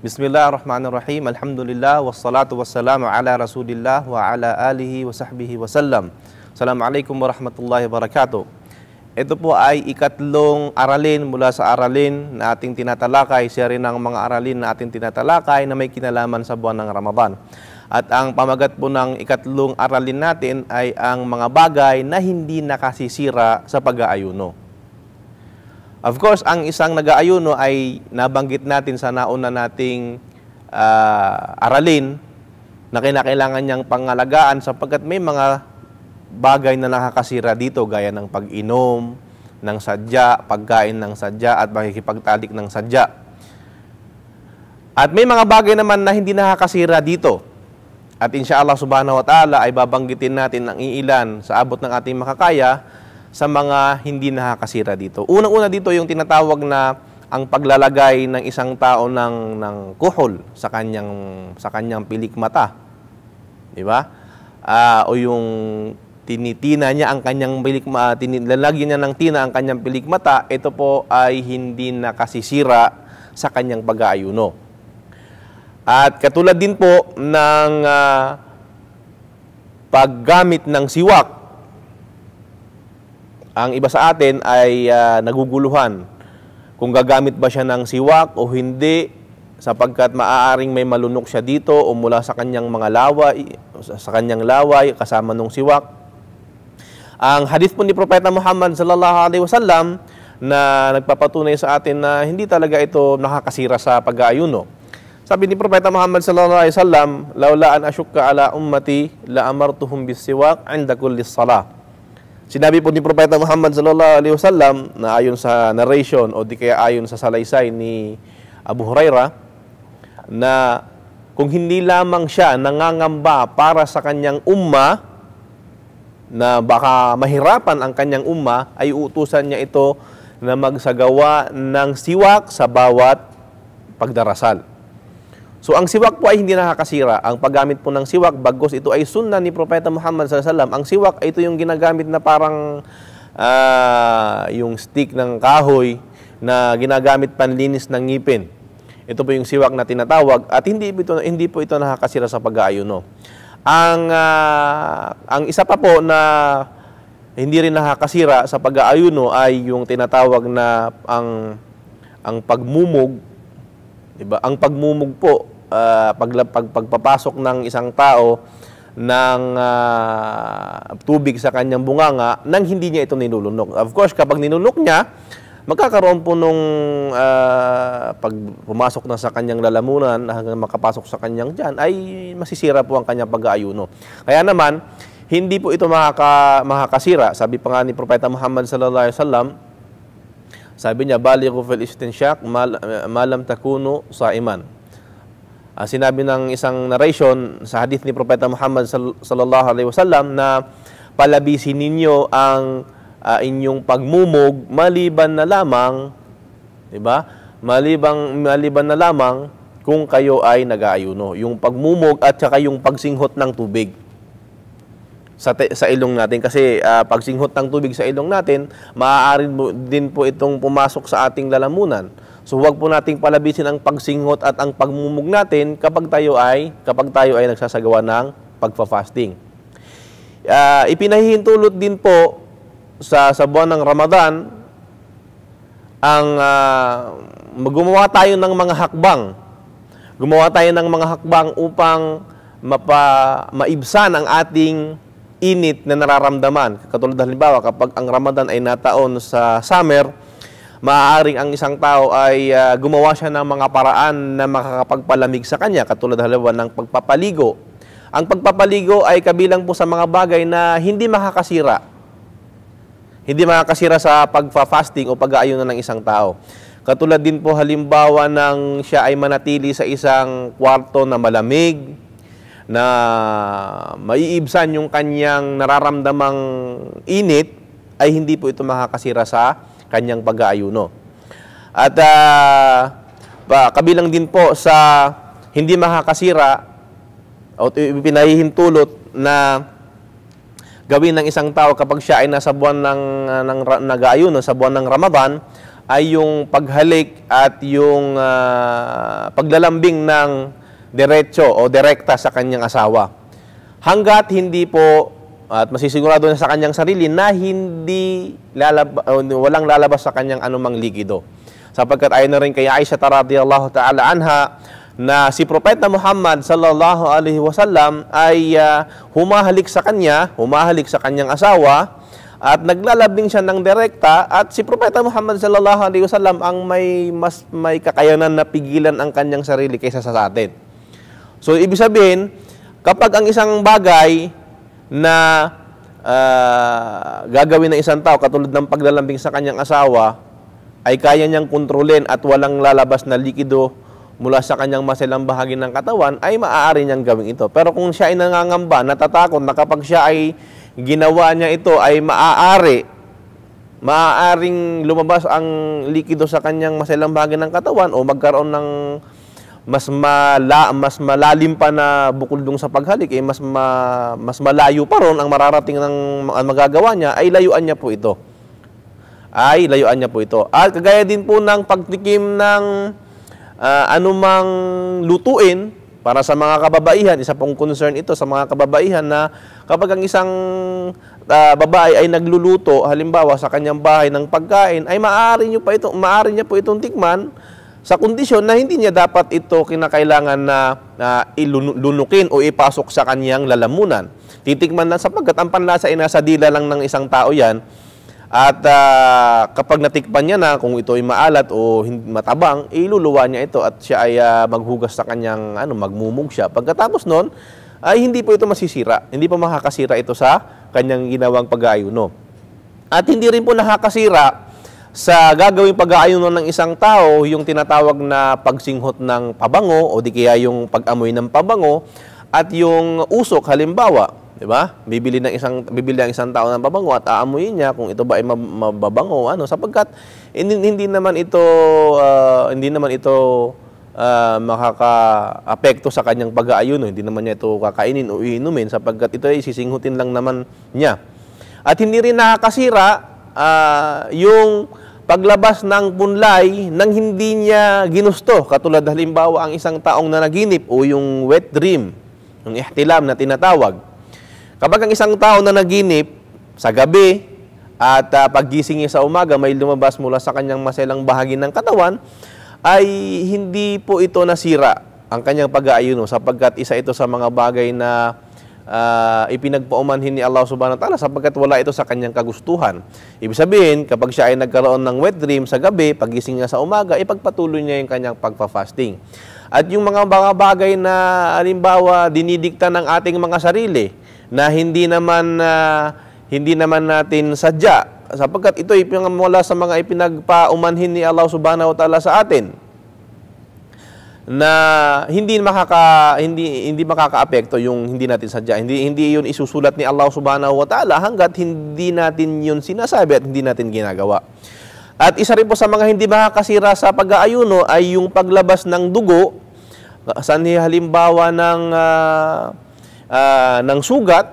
Bismillahirrahmanirrahim. Alhamdulillah wassalatu wassalamu ala Rasulillah wa ala alihi wa sahbihi wasallam. Assalamualaikum warahmatullahi wabarakatuh. Ito po ay ikatlong aralin mula sa aralin na ating tinatalakay. Siya rin ang mga aralin na ating tinatalakay na may kinalaman sa buwan ng Ramadan. At ang pamagat po ng ikatlong aralin natin ay ang mga bagay na hindi nakasisira sa pag-aayuno. Of course, ang isang nag-aayuno ay nabanggit natin sa nauna nating aralin na kinakailangan niyang pangalagaan sapagkat may mga bagay na nakakasira dito gaya ng pag-inom ng sadya, pagkain ng sadya at makikipagtalik ng sadya. At may mga bagay naman na hindi nakakasira dito. At insyaAllah subhanahu wa ta'ala ay babanggitin natin ang iilan sa abot ng ating makakaya sa mga hindi nakakasira dito. Unang-una dito yung tinatawag na ang paglalagay ng isang tao ng kuhol sa kanyang pilik mata. Di ba? O yung tinitina niya ang kanyang pilik mata, lalagyan niya ng tina ang kanyang pilik mata, ito po ay hindi nakasisira sa kanyang pag-aayuno. At katulad din po ng paggamit ng siwak. Ang iba sa atin ay naguguluhan kung gagamit ba siya ng siwak o hindi sapagkat maaaring may malunok siya dito o mula sa kanyang mga laway kasama ng siwak. Ang hadith po ni Propeta Muhammad sallallahu alaihi wasallam na nagpapatunay sa atin na hindi talaga ito nakakasira sa pag-aayuno. Sabi ni Propeta Muhammad sallallahu alaihi wasallam, "Laula an asyukka ala ummati la amartuhum bis-siwak 'inda kulli shalah." Sinabi po ni Propeta Muhammad sallallahu alaihi wasallam na ayon sa narration o di kaya ayon sa salaysay ni Abu Hurairah na kung hindi lamang siya nangangamba para sa kanyang umma na baka mahirapan ang kanyang umma, ay uutusan niya ito na magsagawa ng siwak sa bawat pagdarasal. So ang siwak po ay hindi nakakasira. Ang paggamit po ng siwak, bagos ito ay sunna ni Propeta Muhammad sallallahu alaihi wasallam. Ang siwak ay ito yung ginagamit na parang yung stick ng kahoy na ginagamit panlinis ng ngipin. Ito po yung siwak na tinatawag at hindi po ito nakakasira sa pag-aayuno. Ang isa pa po na hindi rin nakakasira sa pag-aayuno ay yung tinatawag na ang pagmumog. Diba? Ang pagmumog po, pagpapasok ng isang tao ng tubig sa kanyang bunganga nang hindi niya ito nilulunok. Of course, kapag nilunok niya, magkakaroon po nung pag pumasok na sa kanyang lalamunan hanggang makapasok sa kanyang tiyan, ay masisira po ang kanyang pag-aayuno. Kaya naman, hindi po ito makakasira. Sabi pa nga ni Propeta Muhammad sallallahu alaihi wasallam, sabi niya, "Balighu fil istinsyak ma lam takunu saiman." Sinabi ng isang narration sa hadith ni Propeta Muhammad sallallahu alaihi wasallam na palabisin ninyo ang inyong pagmumog maliban na lamang, di ba? Maliban na lamang kung kayo ay nag-aayuno. Yung pagmumog at saka yung pagsinghot ng tubig sa ilong natin, kasi pagsinghot ng tubig sa ilong natin, maaari din po itong pumasok sa ating lalamunan. So huwag po nating palabisin ang pagsinghot at ang pagmumog natin kapag tayo ay nagsasagawa ng pagfa-fasting. Ipinahihintulot din po sa buwan ng Ramadan ang gumawa tayo ng mga hakbang. Gumawa tayo ng mga hakbang upang maibsan ang ating init na nararamdaman. Katulad halimbawa, kapag ang Ramadan ay nataon sa summer, maaaring ang isang tao ay gumawa siya ng mga paraan na makakapagpalamig sa kanya. Katulad halimbawa ng pagpapaligo. Ang pagpapaligo ay kabilang po sa mga bagay na hindi makakasira. Hindi makakasira sa pagfa-fasting o pag-aayuno ng isang tao. Katulad din po halimbawa ng siya ay manatili sa isang kwarto na malamig, na maiibsan yung kanyang nararamdamang init, ay hindi po ito makakasira sa kanyang pag-aayuno. At kabilang din po sa hindi makakasira o pinahihintulot na gawin ng isang tao kapag siya ay nasa buwan ng nag-aayuno, sa buwan ng Ramadan, ay yung paghalik at yung paglalambing ng diretso o direkta sa kanyang asawa. Hanggat hindi po at masisigurado na sa kanyang sarili na walang lalabas sa kanyang anumang likido. Sapagkat ayon na rin kay Aisha radhiyallahu ta'ala anha na si Propeta Muhammad sallallahu alaihi wasallam ay humahalik sa kanyang asawa at naglalabing siya ng direkta, at si Propeta Muhammad sallallahu alaihi wasallam ang may kakayanan na pigilan ang kanyang sarili kaysa sa atin. So ibig sabihin, kapag ang isang bagay na gagawin ng isang tao katulad ng paglalambing sa kanyang asawa ay kaya niyang kontrolin at walang lalabas na likido mula sa kanyang maselang bahagi ng katawan, ay maaari niyang gawin ito. Pero kung siya ay nangangamba, natatakot na kapag siya ay ginawa niya ito ay maaaring lumabas ang likido sa kanyang maselang bahagi ng katawan o magkaroon ng mas malalim pa na bukuldong sa paghalik, mas malayo pa ron ang mararating ng magagawa niya, ay layuan niya po ito. At kagaya din po ng pagtikim ng anumang lutuin para sa mga kababaihan, isa pong concern ito sa mga kababaihan na kapag ang isang babae ay nagluluto, halimbawa sa kanyang bahay ng pagkain, ay maaari niya po itong tikman sa kondisyon na hindi niya dapat ito kinakailangan na ilunukin o ipasok sa kanyang lalamunan. Titikman lang sapagkat ang panlasa ay nasa dila lang ng isang tao yan. At kapag natikpan niya na kung ito ay maalat o matabang, iluluwa niya ito at siya ay maghugas sa kanyang, magmumug siya. Pagkatapos nun, ay hindi po ito masisira. Hindi pa makakasira ito sa kanyang ginawang pag-aayuno. At hindi rin po nakakasira sa gagawing pag-aayuno ng isang tao, yung tinatawag na pagsinghot ng pabango o di kaya yung pag-amoy ng pabango at yung usok halimbawa, di ba? Bibili ang isang tao ng pabango at aamuyin niya kung ito ba ay mababango sapagkat hindi naman ito makaka-apekto sa kanyang pag-aayuno, hindi naman niya ito kakainin o iinumin sapagkat ito ay sisinghutin lang naman niya. At hindi rin nakakasira yung paglabas ng punlay nang hindi niya ginusto. Katulad halimbawa ang isang taong nanaginip o yung wet dream, yung ihtilam na tinatawag. Kapag ang isang tao na naginip sa gabi at paggising niya sa umaga may lumabas mula sa kanyang maselang bahagi ng katawan, ay hindi po ito nasira ang kanyang pag-aayuno sapagkat isa ito sa mga bagay na ipinagpaumanhin ni Allah subhanahu wa ta'ala sapagkat wala ito sa kanyang kagustuhan. Ibig sabihin, kapag siya ay nagkaroon ng wet dream sa gabi, pagising niya sa umaga, ipagpatuloy niya yung kanyang pagpa-fasting. At yung mga bagay na halimbawa dinidikta ng ating mga sarili na hindi naman natin sadya sapagkat ito ay mula sa mga ipinagpaumanhin ni Allah subhanahu wa ta'ala sa atin na hindi makakaapekto yung hindi natin sadya. Hindi yun isusulat ni Allah subhanahu wa ta'ala hanggat hindi natin yun sinasabi at hindi natin ginagawa. At isa rin po sa mga hindi makakasira sa pag-aayuno ay yung paglabas ng dugo, halimbawa ng sugat,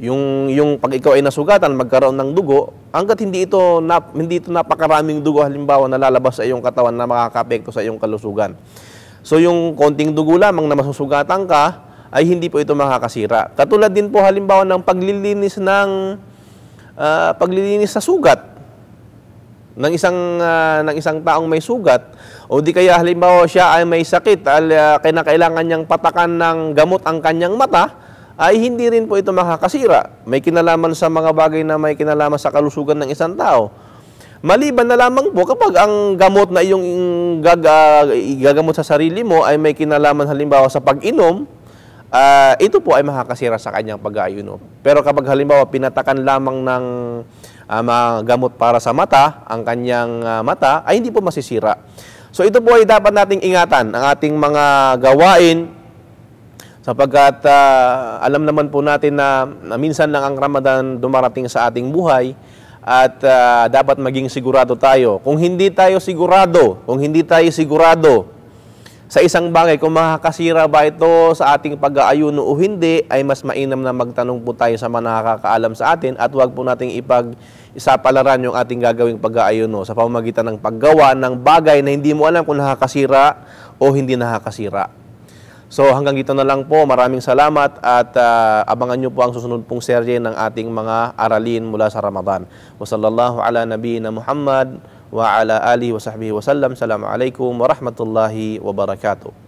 yung pag ikaw ay nasugatan, magkaroon ng dugo, hanggat hindi ito napakaraming dugo halimbawa na lalabas sa iyong katawan na makakaapekto sa iyong kalusugan. So yung konting dugo lamang na masusugatan ka ay hindi po ito makakasira. Katulad din po halimbawa ng paglilinis sa sugat ng isang taong may sugat o di kaya halimbawa siya ay may sakit kailangan niyang patakan ng gamot ang kanyang mata, ay hindi rin po ito makakasira. May kinalaman sa mga bagay na may kinalaman sa kalusugan ng isang tao. Maliban na lamang po kapag ang gamot na iyong gagamot sa sarili mo ay may kinalaman halimbawa sa pag-inom, ito po ay makakasira sa kanyang pag-aayuno. Pero kapag halimbawa pinatakan lamang ng mga gamot para sa mata, ang kanyang mata, ay hindi po masisira. So ito po ay dapat nating ingatan ang ating mga gawain sapagkat alam naman po natin na minsan lang ang Ramadan dumarating sa ating buhay. At dapat maging sigurado tayo. Kung hindi tayo sigurado Sa isang bagay, kung makakasira ba ito sa ating pag-aayuno o hindi, ay mas mainam na magtanong po tayo sa mga nakakaalam sa atin at huwag po nating isapalaran yung ating gagawing pag-aayuno sa pamamagitan ng paggawa ng bagay na hindi mo alam kung nakakasira o hindi nakakasira. So hanggang dito na lang po. Maraming salamat at abangan nyo po ang susunod pong serye ng ating mga aralin mula sa Ramadan. Wa sallallahu ala nabiyina Muhammad wa ala alihi wa sahbihi wa sallam. Assalamualaikum warahmatullahi wabarakatuh.